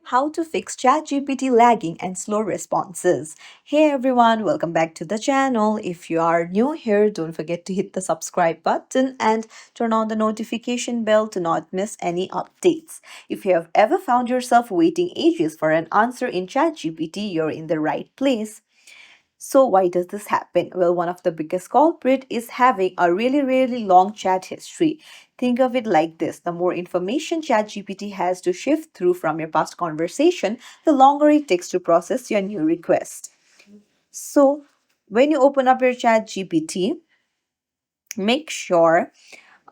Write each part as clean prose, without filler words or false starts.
how to fix ChatGPT lagging and slow responses. Hey everyone, welcome back to the channel. If you are new here, don't forget to hit the subscribe button and turn on the notification bell to not miss any updates. If you have ever found yourself waiting ages for an answer in ChatGPT, you're in the right place. So why does this happen? Well, one of the biggest culprit is having a really long chat history. Think of it like this. The more information ChatGPT has to shift through from your past conversation, the longer it takes to process your new request. So when you open up your ChatGPT, make sure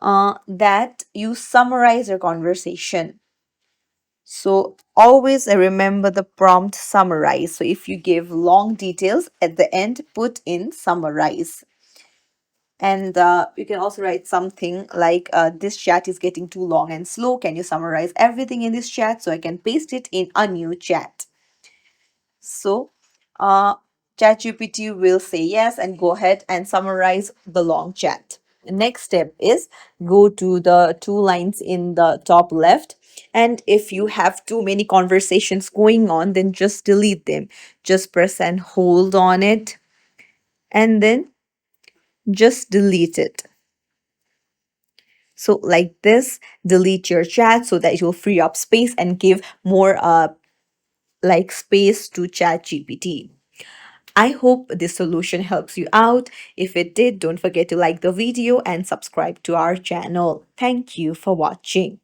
that you summarize your conversation. So always remember the prompt summarize. So if you give long details at the end, put in summarize. And you can also write something like this chat is getting too long and slow. Can you summarize everything in this chat so I can paste it in a new chat? So uh, ChatGPT will say yes and go ahead and summarize the long chat. The next step is go to the two lines in the top left. And if you have too many conversations going on, then just delete them. Just press and hold on it and then just delete it. So like this, delete your chat so that it will free up space and give more space to ChatGPT. I hope this solution helps you out. If it did, don't forget to like the video and subscribe to our channel. Thank you for watching.